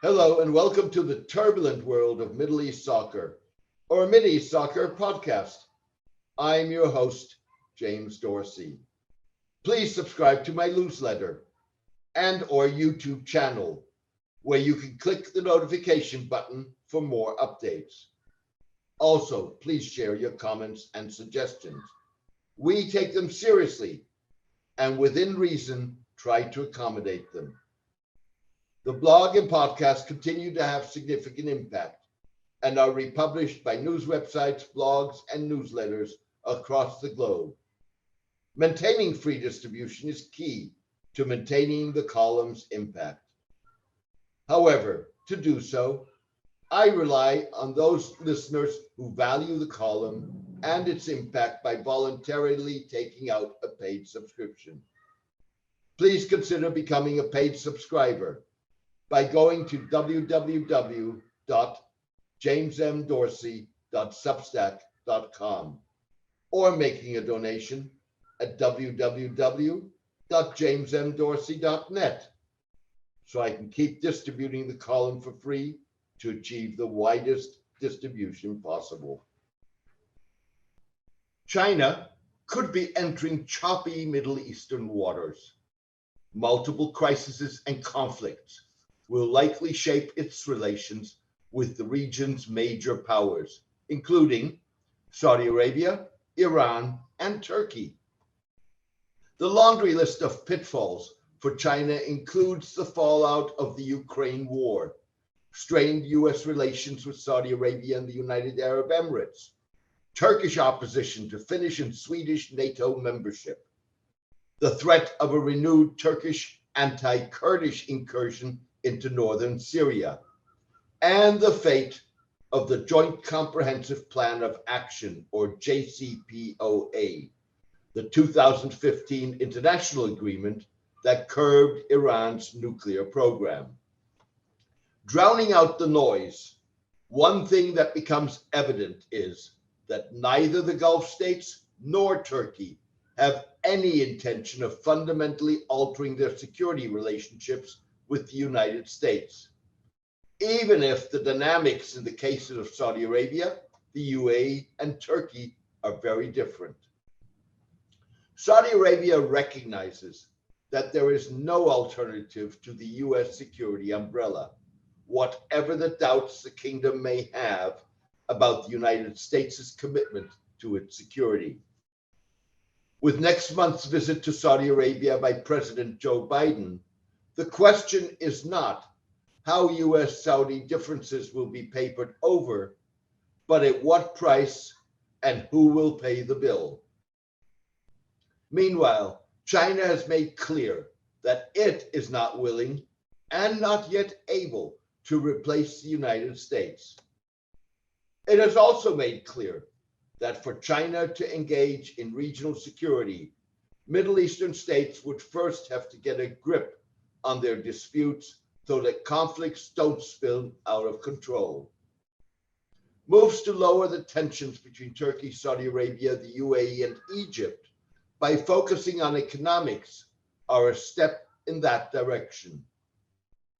Hello and welcome to the turbulent world of Middle East soccer, or Mid East Soccer podcast. I'm your host, James Dorsey. Please subscribe to my newsletter and or YouTube channel, where you can click the notification button for more updates. Also, please share your comments and suggestions. We take them seriously and within reason try to accommodate them. The blog and podcast continue to have significant impact and are republished by news websites, blogs, and newsletters across the globe. Maintaining free distribution is key to maintaining the column's impact. However, to do so, I rely on those listeners who value the column and its impact by voluntarily taking out a paid subscription. Please consider becoming a paid subscriber by going to www.jamesmdorsey.substack.com or making a donation at www.jamesmdorsey.net so I can keep distributing the column for free to achieve the widest distribution possible. China could be entering choppy Middle Eastern waters. Multiple crises and conflicts will likely shape its relations with the region's major powers, including Saudi Arabia, Iran, and Turkey. The laundry list of pitfalls for China includes the fallout of the Ukraine war, strained U.S. relations with Saudi Arabia and the United Arab Emirates, Turkish opposition to Finnish and Swedish NATO membership, the threat of a renewed Turkish anti-Kurdish incursion into northern Syria, and the fate of the Joint Comprehensive Plan of Action, or JCPOA, the 2015 international agreement that curbed Iran's nuclear program. Drowning out the noise, one thing that becomes evident is that neither the Gulf states nor Turkey have any intention of fundamentally altering their security relationships with the United States, even if the dynamics in the cases of Saudi Arabia, the UAE, and Turkey are very different. Saudi Arabia recognizes that there is no alternative to the US security umbrella, whatever the doubts the kingdom may have about the United States' commitment to its security. With next month's visit to Saudi Arabia by President Joe Biden, the question is not how US-Saudi differences will be papered over, but at what price and who will pay the bill. Meanwhile, China has made clear that it is not willing and not yet able to replace the United States. It has also made clear that for China to engage in regional security, Middle Eastern states would first have to get a grip on their disputes so that conflicts don't spill out of control. Moves to lower the tensions between Turkey, Saudi Arabia, the UAE, and Egypt by focusing on economics are a step in that direction.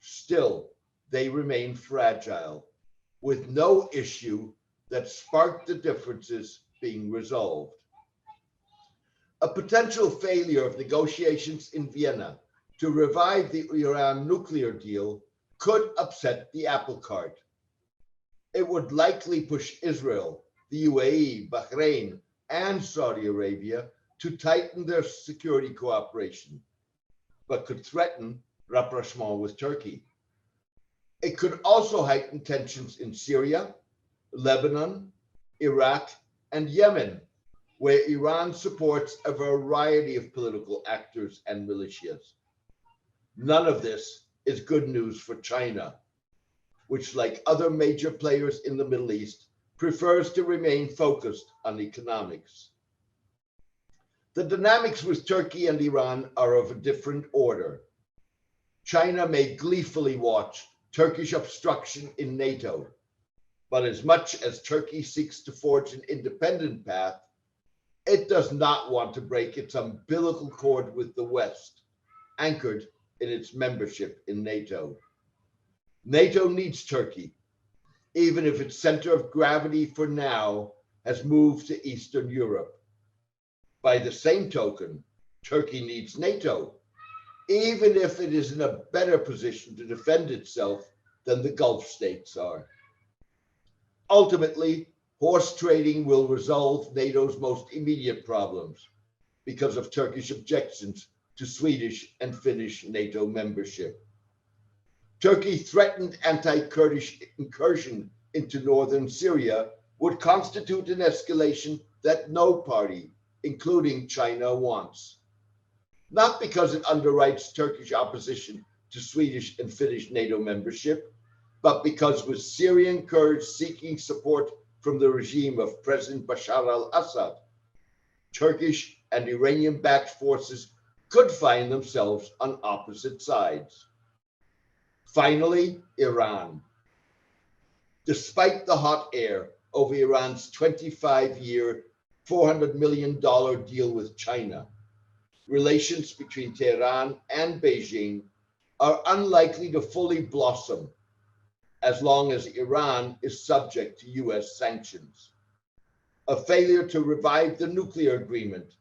Still, they remain fragile, with no issue that sparked the differences being resolved. A potential failure of negotiations in Vienna to revive the Iran nuclear deal could upset the apple cart. It would likely push Israel, the UAE, Bahrain, and Saudi Arabia to tighten their security cooperation, but could threaten rapprochement with Turkey. It could also heighten tensions in Syria, Lebanon, Iraq, and Yemen, where Iran supports a variety of political actors and militias. None of this is good news for China, which, like other major players in the Middle East, prefers to remain focused on economics. The dynamics with Turkey and Iran are of a different order. China may gleefully watch Turkish obstruction in NATO, but as much as Turkey seeks to forge an independent path, it does not want to break its umbilical cord with the West, anchored in its membership in NATO. NATO needs Turkey, even if its center of gravity for now has moved to Eastern Europe. By the same token, Turkey needs NATO, even if it is in a better position to defend itself than the Gulf states are. Ultimately, horse trading will resolve NATO's most immediate problems because of Turkish objections to Swedish and Finnish NATO membership. Turkey's threatened anti-Kurdish incursion into northern Syria would constitute an escalation that no party, including China, wants. Not because it underwrites Turkish opposition to Swedish and Finnish NATO membership, but because with Syrian Kurds seeking support from the regime of President Bashar al-Assad, Turkish and Iranian-backed forces could find themselves on opposite sides. Finally, Iran. Despite the hot air over Iran's 25-year, $400 million deal with China, relations between Tehran and Beijing are unlikely to fully blossom as long as Iran is subject to US sanctions. A failure to revive the nuclear agreement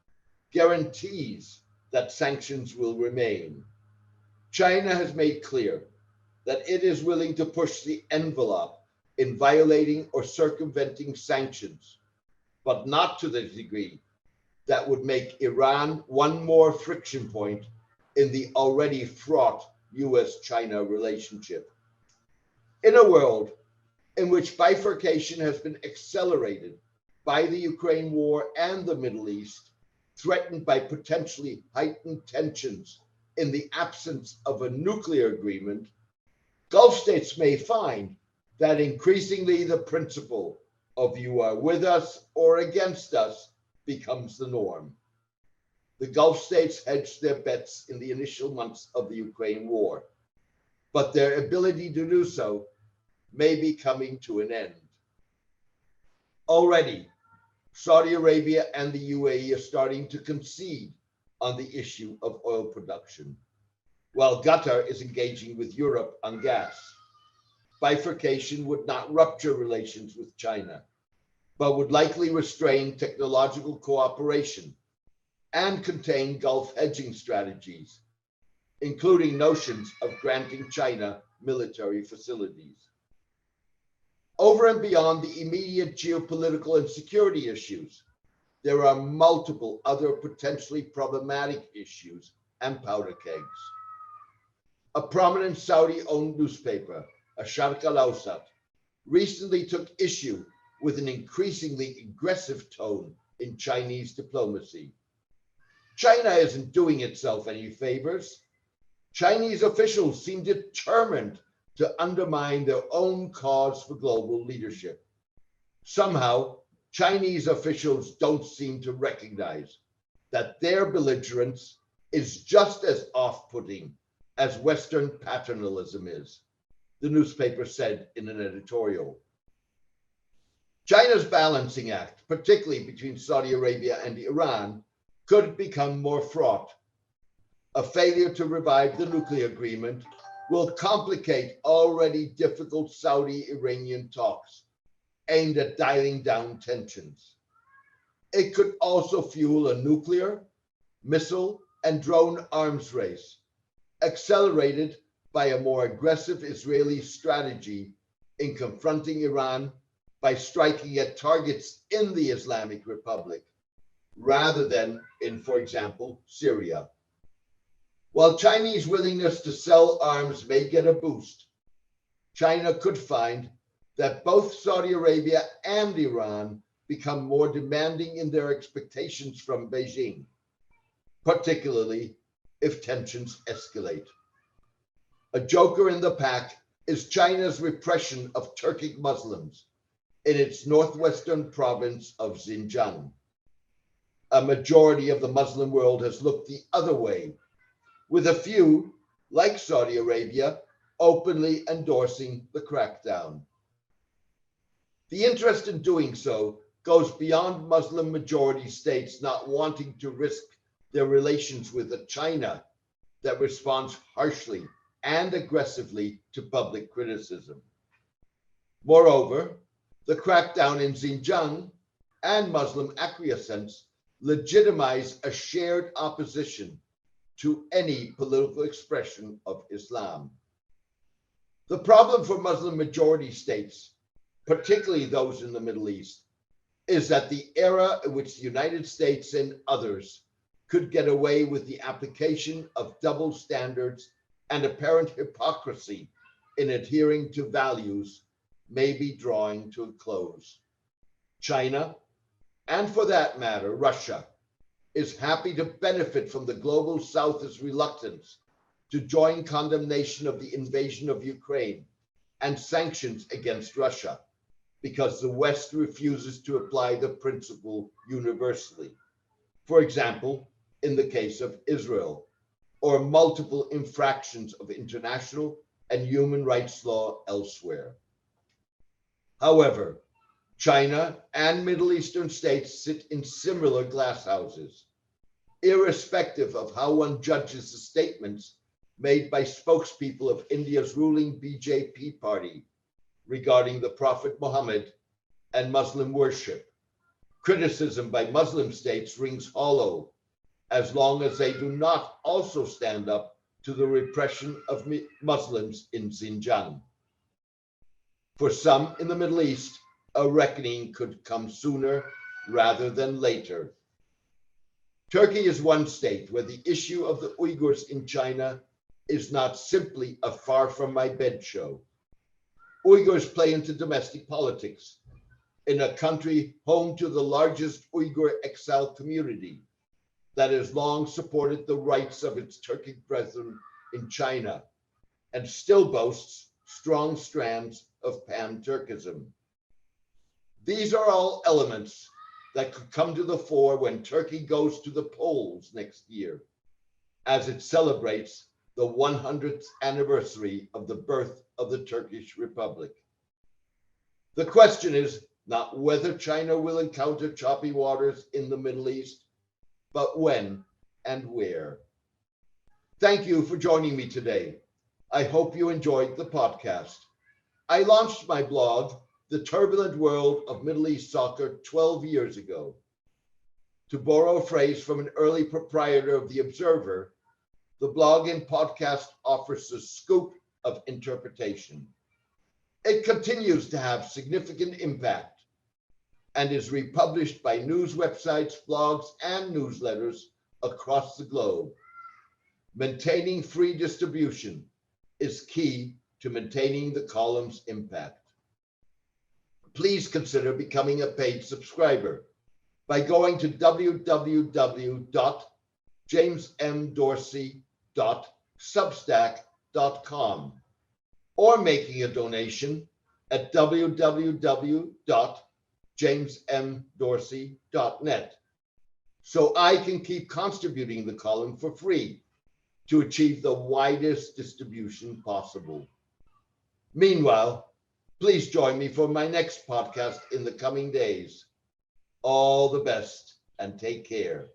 guarantees that sanctions will remain. China has made clear that it is willing to push the envelope in violating or circumventing sanctions, but not to the degree that would make Iran one more friction point in the already fraught US-China relationship. In a world in which bifurcation has been accelerated by the Ukraine war and the Middle East, threatened by potentially heightened tensions in the absence of a nuclear agreement, Gulf states may find that increasingly the principle of you are with us or against us becomes the norm. The Gulf states hedged their bets in the initial months of the Ukraine war, but their ability to do so may be coming to an end. Already, Saudi Arabia and the UAE are starting to concede on the issue of oil production, while Qatar is engaging with Europe on gas. Bifurcation would not rupture relations with China, but would likely restrain technological cooperation and contain Gulf hedging strategies, including notions of granting China military facilities. Over and beyond the immediate geopolitical and security issues, there are multiple other potentially problematic issues and powder kegs. A prominent Saudi-owned newspaper, Asharq al-Awsat, recently took issue with an increasingly aggressive tone in Chinese diplomacy. China isn't doing itself any favors. Chinese officials seem determined to undermine their own cause for global leadership. Somehow, Chinese officials don't seem to recognize that their belligerence is just as off-putting as Western paternalism is, the newspaper said in an editorial. China's balancing act, particularly between Saudi Arabia and Iran, could become more fraught. A failure to revive the nuclear agreement will complicate already difficult Saudi-Iranian talks aimed at dialing down tensions. It could also fuel a nuclear, missile, and drone arms race, accelerated by a more aggressive Israeli strategy in confronting Iran by striking at targets in the Islamic Republic, rather than in, for example, Syria. While Chinese willingness to sell arms may get a boost, China could find that both Saudi Arabia and Iran become more demanding in their expectations from Beijing, particularly if tensions escalate. A joker in the pack is China's repression of Turkic Muslims in its northwestern province of Xinjiang. A majority of the Muslim world has looked the other way, with a few, like Saudi Arabia, openly endorsing the crackdown. The interest in doing so goes beyond Muslim majority states not wanting to risk their relations with a China that responds harshly and aggressively to public criticism. Moreover, the crackdown in Xinjiang and Muslim acquiescence legitimize a shared opposition to any political expression of Islam. The problem for Muslim majority states, particularly those in the Middle East, is that the era in which the United States and others could get away with the application of double standards and apparent hypocrisy in adhering to values may be drawing to a close. China, and for that matter, Russia, is happy to benefit from the global South's reluctance to join condemnation of the invasion of Ukraine and sanctions against Russia, because the West refuses to apply the principle universally. For example, in the case of Israel, or multiple infractions of international and human rights law elsewhere. However, China and Middle Eastern states sit in similar glass houses, irrespective of how one judges the statements made by spokespeople of India's ruling BJP party regarding the Prophet Muhammad and Muslim worship. Criticism by Muslim states rings hollow as long as they do not also stand up to the repression of Muslims in Xinjiang. For some in the Middle East, a reckoning could come sooner rather than later. Turkey is one state where the issue of the Uyghurs in China is not simply a far from my bed show. Uyghurs play into domestic politics in a country home to the largest Uyghur exile community that has long supported the rights of its Turkic brethren in China and still boasts strong strands of pan-Turkism. These are all elements that could come to the fore when Turkey goes to the polls next year, as it celebrates the 100th anniversary of the birth of the Turkish Republic. The question is not whether China will encounter choppy waters in the Middle East, but when and where. Thank you for joining me today. I hope you enjoyed the podcast. I launched my blog, The Turbulent World of Middle East Soccer, 12 years ago. To borrow a phrase from an early proprietor of The Observer, the blog and podcast offers a scoop of interpretation. It continues to have significant impact and is republished by news websites, blogs, and newsletters across the globe. Maintaining free distribution is key to maintaining the column's impact. Please consider becoming a paid subscriber by going to www.jamesmdorsey.substack.com or making a donation at www.jamesmdorsey.net so I can keep contributing the column for free to achieve the widest distribution possible. Meanwhile, please join me for my next podcast in the coming days. All the best and take care.